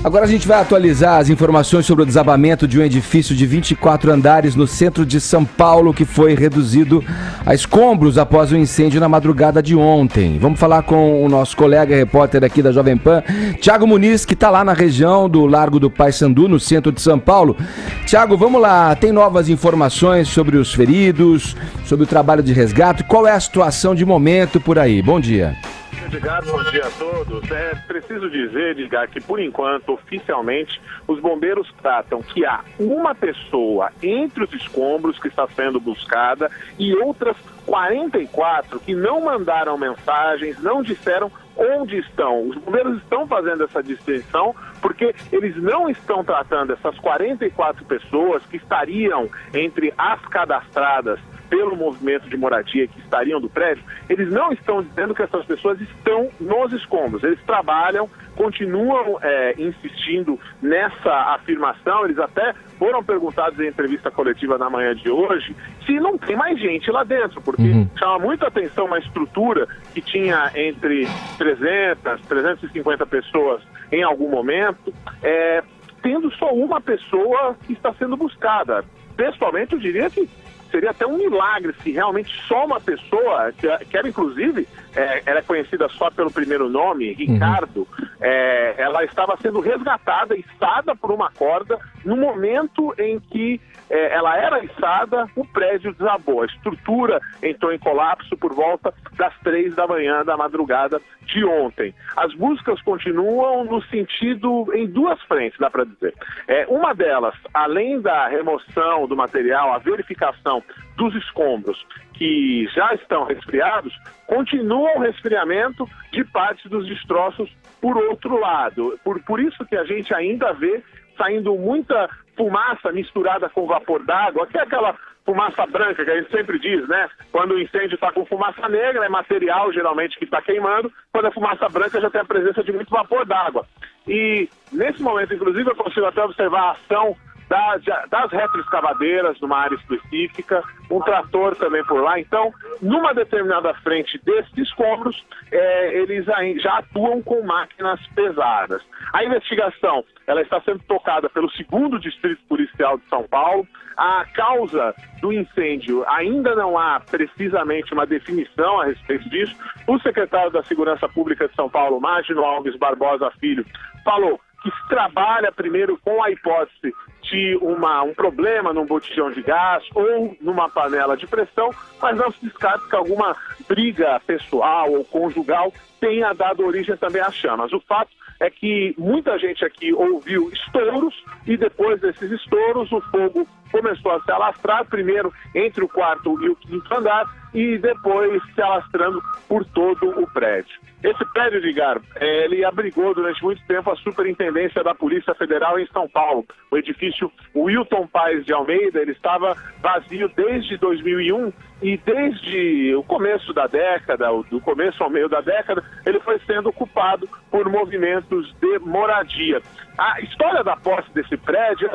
Agora a gente vai atualizar as informações sobre o desabamento de um edifício de 24 andares no centro de São Paulo, que foi reduzido a escombros após o incêndio na madrugada de ontem. Vamos falar com o nosso colega repórter aqui da Jovem Pan, Thiago Muniz, que está lá na região do Largo do Paissandu, no centro de São Paulo. Thiago, vamos lá, tem novas informações sobre os feridos, sobre o trabalho de resgate? Qual é a situação de momento por aí? Bom dia. Edgar, bom dia a todos. É preciso dizer, Edgar, que por enquanto, oficialmente, os bombeiros tratam que há uma pessoa entre os escombros que está sendo buscada e outras 44 que não mandaram mensagens, não disseram onde estão. Os bombeiros estão fazendo essa distinção porque eles não estão tratando essas 44 pessoas que estariam entre as cadastradas pelo movimento de moradia que estariam do prédio. Eles não estão dizendo que essas pessoas estão nos escombros. Eles trabalham, continuam insistindo nessa afirmação. Eles até foram perguntados em entrevista coletiva na manhã de hoje se não tem mais gente lá dentro, porque chama muita atenção uma estrutura que tinha entre 300, 350 pessoas em algum momento, tendo só uma pessoa que está sendo buscada. Pessoalmente, eu diria que seria até um milagre se realmente só uma pessoa, que era inclusive, ela é conhecida só pelo primeiro nome, Ricardo, ela estava sendo resgatada, içada por uma corda, no momento em que ela era içada, o prédio desabou. A estrutura entrou em colapso por volta das 3 da manhã da madrugada de ontem. As buscas continuam no sentido, em duas frentes, dá para dizer. Uma delas, além da remoção do material, a verificação dos escombros que já estão resfriados, continua o resfriamento de parte dos destroços por outro lado. Por isso que a gente ainda vê saindo muita fumaça misturada com vapor d'água, que é aquela fumaça branca que a gente sempre diz, né? Quando o incêndio está com fumaça negra, é material geralmente que está queimando. Quando é fumaça branca, já tem a presença de muito vapor d'água. E nesse momento, inclusive, eu consigo até observar a ação das retroescavadeiras numa área específica, um trator também por lá. Então, numa determinada frente desses escombros, eles já atuam com máquinas pesadas. A investigação, ela está sendo tocada pelo 2º Distrito Policial de São Paulo. A causa do incêndio, ainda não há precisamente uma definição a respeito disso. O secretário da Segurança Pública de São Paulo, Magno Alves Barbosa Filho, falou que se trabalha primeiro com a hipótese de um problema num botijão de gás ou numa panela de pressão, mas não se descarta que alguma briga pessoal ou conjugal tenha dado origem também às chamas. O fato é que muita gente aqui ouviu estouros e depois desses estouros o fogo começou a se alastrar, primeiro entre o 4º e o 5º andar e depois se alastrando por todo o prédio. Esse prédio, Edgar, ele abrigou durante muito tempo a Superintendência da Polícia Federal em São Paulo. O edifício Wilton Paes de Almeida, ele estava vazio desde 2001 e desde o começo da década, do começo ao meio da década, ele foi sendo ocupado por movimentos de moradia. A história da posse desse prédio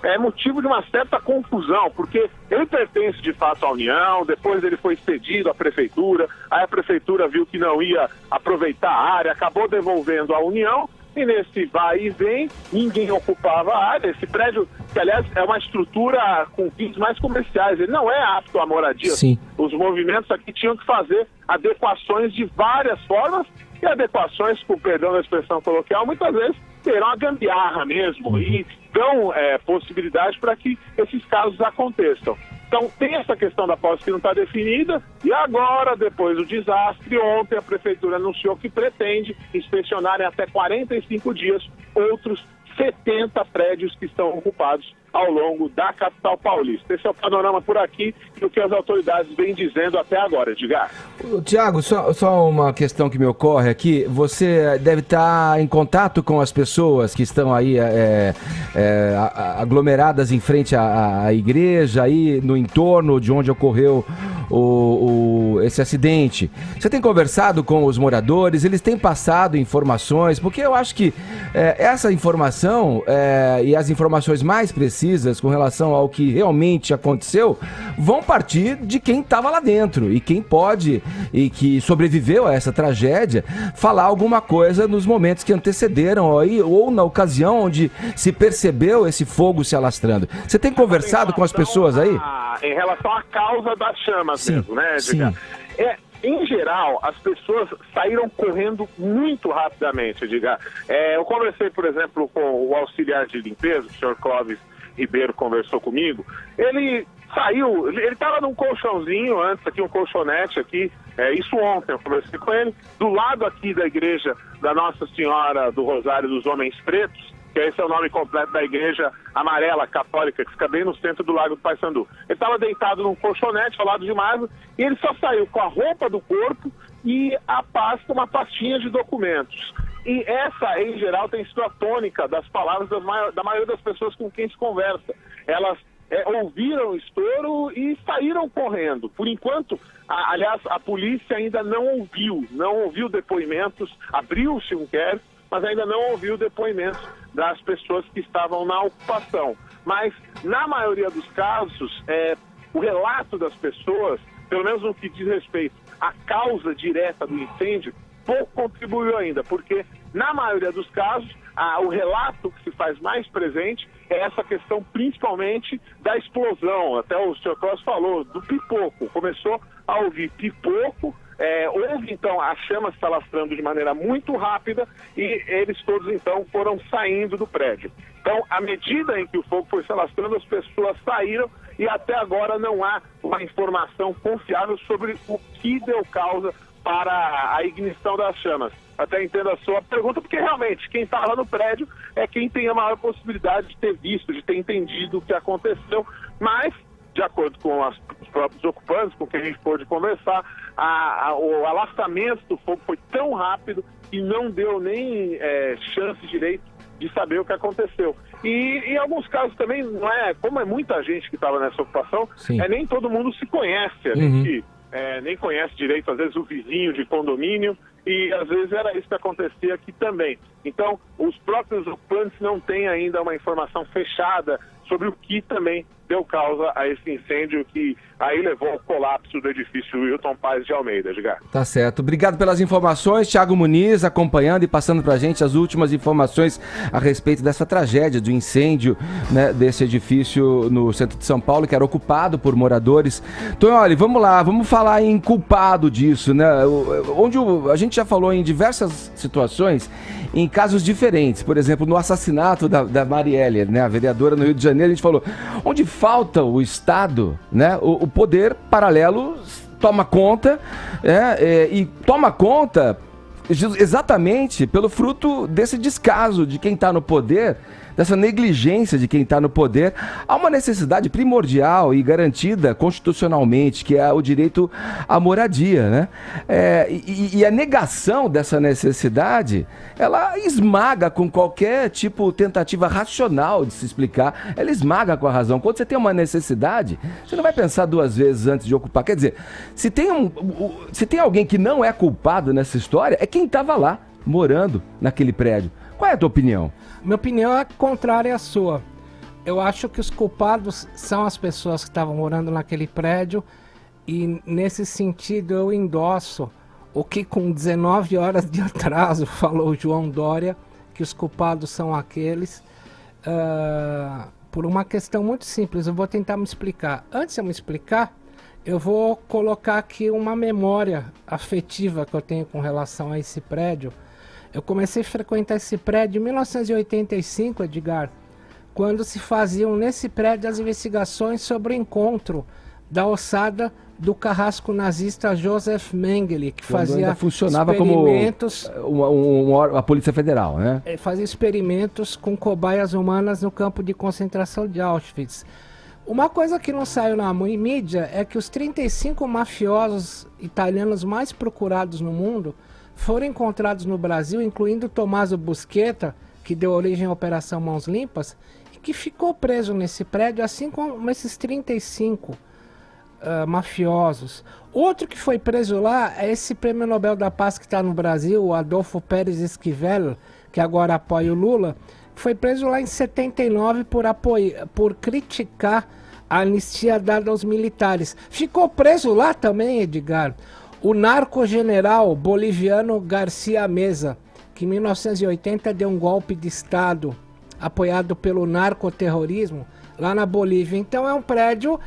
é motivo de uma certa confusão, porque ele pertence de fato à União, depois ele foi cedido à Prefeitura, aí a Prefeitura viu que não ia aproveitar a área, acabou devolvendo à União, e nesse vai e vem, ninguém ocupava a área. Esse prédio, que aliás é uma estrutura com fins mais comerciais, ele não é apto à moradia. Sim. Os movimentos aqui tinham que fazer adequações de várias formas, e adequações, com perdão da expressão coloquial, muitas vezes terão a gambiarra mesmo, e dão possibilidade para que esses casos aconteçam. Então tem essa questão da posse que não está definida, e agora, depois do desastre, ontem a Prefeitura anunciou que pretende inspecionar em até 45 dias outros 70 prédios que estão ocupados ao longo da capital paulista. Esse é o panorama por aqui e o que as autoridades vêm dizendo até agora, Edgar. Tiago, só uma questão que me ocorre aqui. Você deve estar em contato com as pessoas que estão aí aglomeradas em frente à igreja, aí no entorno de onde ocorreu esse acidente? Você tem conversado com os moradores? Eles têm passado informações? Porque eu acho que essa informação e as informações mais precisas com relação ao que realmente aconteceu vão partir de quem estava lá dentro e quem pode e que sobreviveu a essa tragédia falar alguma coisa nos momentos que antecederam aí, ou na ocasião onde se percebeu esse fogo se alastrando. Você tem conversado com as pessoas aí? Em relação à causa das chamas, Sim, mesmo, né, Edgar? sim. Em geral, as pessoas saíram correndo muito rapidamente, Edgar. Eu conversei, por exemplo, com o auxiliar de limpeza, o senhor Clóvis Ribeiro conversou comigo. Ele saiu, ele estava num colchãozinho antes, aqui um colchonete aqui, isso ontem, eu conversei com ele, do lado aqui da igreja da Nossa Senhora do Rosário dos Homens Pretos, que esse é o nome completo da igreja amarela católica, que fica bem no centro do Lago do Paissandu. Ele estava deitado num colchonete ao lado de Marzo, e ele só saiu com a roupa do corpo e a pasta, uma pastinha de documentos. E essa, em geral, tem sido a tônica das palavras da maioria das pessoas com quem se conversa. Elas ouviram o estouro e saíram correndo. Por enquanto, aliás, a polícia ainda não ouviu depoimentos, abriu-se um inquérito, mas ainda não ouviu depoimentos das pessoas que estavam na ocupação. Mas, na maioria dos casos, o relato das pessoas, pelo menos no que diz respeito à causa direta do incêndio, pouco contribuiu ainda, porque, na maioria dos casos, o relato que se faz mais presente é essa questão, principalmente, da explosão. Até o Sr. Cross falou do pipoco. Começou a ouvir pipoco, houve, então, a chama se alastrando de maneira muito rápida e eles todos, então, foram saindo do prédio. Então, à medida em que o fogo foi se alastrando, as pessoas saíram e até agora não há uma informação confiável sobre o que deu causa para a ignição das chamas. Até entendo a sua pergunta, porque realmente quem está lá no prédio é quem tem a maior possibilidade de ter visto, de ter entendido o que aconteceu, mas, de acordo com os próprios ocupantes, com quem a gente pôde conversar, o alastramento do fogo foi tão rápido que não deu nem chance direito de saber o que aconteceu. E em alguns casos também, não como é muita gente que estava nessa ocupação, nem todo mundo se conhece, a gente nem conhece direito, às vezes, o vizinho de condomínio, e às vezes era isso que acontecia aqui também. Então, os próprios ocupantes não têm ainda uma informação fechada sobre o que também deu causa a esse incêndio que aí levou ao colapso do edifício Wilton Paz de Almeida, Edgar. Tá certo. Obrigado pelas informações, Thiago Muniz, acompanhando e passando pra gente as últimas informações a respeito dessa tragédia, do incêndio, né, desse edifício no centro de São Paulo, que era ocupado por moradores. Então, olha, vamos lá, vamos falar em culpado disso, né? Onde a gente já falou em diversas situações, em casos diferentes. Por exemplo, no assassinato da Marielle, né, a vereadora no Rio de Janeiro, a gente falou, onde falta o Estado, né, o poder paralelo toma conta, e toma conta exatamente pelo fruto desse descaso de quem está no poder, dessa negligência de quem está no poder. Há uma necessidade primordial e garantida constitucionalmente, que é o direito à moradia, né? E a negação dessa necessidade, ela esmaga com qualquer tipo de tentativa racional de se explicar, ela esmaga com a razão. Quando você tem uma necessidade, você não vai pensar duas vezes antes de ocupar. Quer dizer, se tem alguém que não é culpado nessa história, é quem estava lá, morando naquele prédio. Qual é a tua opinião? Minha opinião é contrária à sua. Eu acho que os culpados são as pessoas que estavam morando naquele prédio e, nesse sentido, eu endosso o que com 19 horas de atraso falou o João Dória, que os culpados são aqueles, por uma questão muito simples. Eu vou tentar me explicar. Antes de eu me explicar, eu vou colocar aqui uma memória afetiva que eu tenho com relação a esse prédio. Eu comecei a frequentar esse prédio em 1985, Edgar, quando se faziam nesse prédio as investigações sobre o encontro da ossada do carrasco nazista Joseph Mengele, que fazia funcionava experimentos, como a Polícia Federal, né? Fazia experimentos com cobaias humanas no campo de concentração de Auschwitz. Uma coisa que não saiu na mídia é que os 35 mafiosos italianos mais procurados no mundo foram encontrados no Brasil, incluindo Tommaso Busquetta, que deu origem à Operação Mãos Limpas, e que ficou preso nesse prédio, assim como esses 35 mafiosos. Outro que foi preso lá é esse prêmio Nobel da Paz que está no Brasil, o Adolfo Pérez Esquivel, que agora apoia o Lula, foi preso lá em 79 por criticar a anistia dada aos militares. Ficou preso lá também, Edgar, o narco-general boliviano Garcia Meza, que em 1980 deu um golpe de Estado apoiado pelo narcoterrorismo lá na Bolívia. Então é um prédio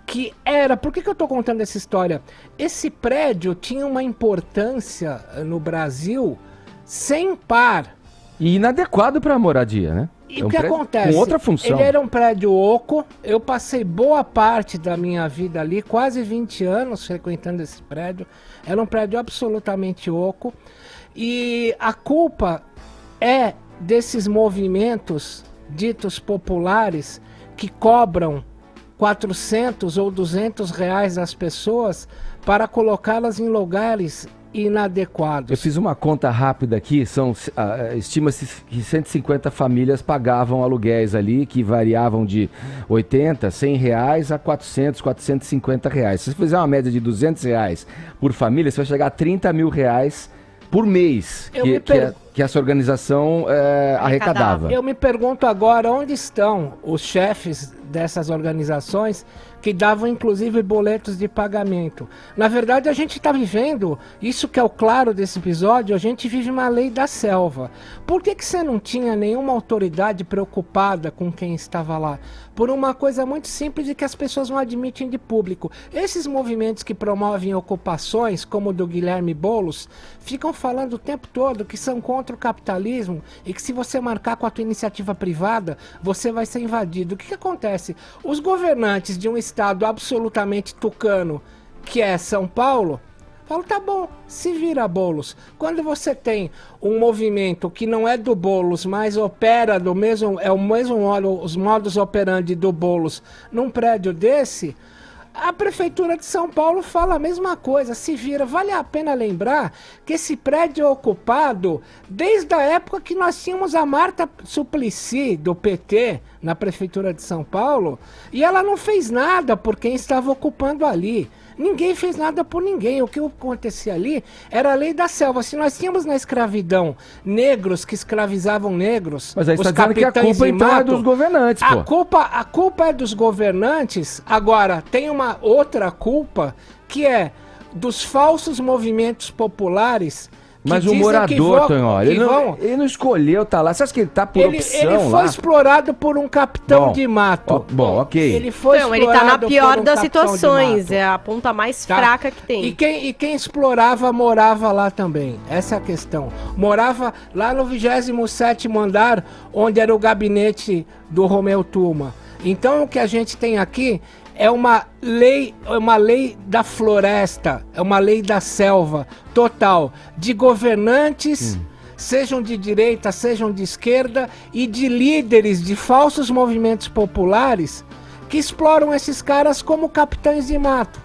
que era... Por que eu estou contando essa história? Esse prédio tinha uma importância no Brasil sem par. E inadequado para moradia, né? E o que acontece? Com outra função. Ele era um prédio oco. Eu passei boa parte da minha vida ali, quase 20 anos frequentando esse prédio. Era um prédio absolutamente oco. E a culpa é desses movimentos ditos populares que cobram 400 ou 200 reais às pessoas para colocá-las em lugares inadequados. Eu fiz uma conta rápida aqui, estima-se que 150 famílias pagavam aluguéis ali, que variavam de 80, 100 reais a 400, 450 reais. Se você fizer uma média de 200 reais por família, você vai chegar a 30 mil reais por mês que essa organização arrecadava. Eu me pergunto agora onde estão os chefes dessas organizações que davam inclusive boletos de pagamento. Na verdade, a gente está vivendo, isso que é o claro desse episódio, a gente vive uma lei da selva. Por que você não tinha nenhuma autoridade preocupada com quem estava lá? Por uma coisa muito simples e que as pessoas não admitem de público. Esses movimentos que promovem ocupações, como o do Guilherme Boulos, ficam falando o tempo todo que são contra o capitalismo e que se você marcar com a tua iniciativa privada, você vai ser invadido. O que acontece? Os governantes de um estado absolutamente tucano, que é São Paulo, falam, tá bom, se vira, Boulos. Quando você tem um movimento que não é do Boulos, mas opera do mesmo, é o mesmo modo, os modus operandi do Boulos num prédio desse, a Prefeitura de São Paulo fala a mesma coisa, se vira. Vale a pena lembrar que esse prédio é ocupado desde a época que nós tínhamos a Marta Suplicy, do PT, na Prefeitura de São Paulo, e ela não fez nada por quem estava ocupando ali. Ninguém fez nada por ninguém. O que acontecia ali era a lei da selva. Se nós tínhamos na escravidão negros que escravizavam negros, mas aí você está dizendo que a culpa então é dos governantes, pô. A culpa é dos governantes. Agora, tem uma outra culpa que é dos falsos movimentos populares. Mas o morador, Tonhó, ele não escolheu estar lá. Você acha que ele está por opção lá? Ele foi explorado por um capitão de mato. Bom, ok. Ele foi ele está na pior das situações. É a ponta mais fraca que tem. E quem explorava morava lá também. Essa é a questão. Morava lá no 27º andar, onde era o gabinete do Romeu Tuma. Então o que a gente tem aqui é uma lei da floresta, é uma lei da selva total, de governantes, sejam de direita, sejam de esquerda, e de líderes de falsos movimentos populares que exploram esses caras como capitães de mato.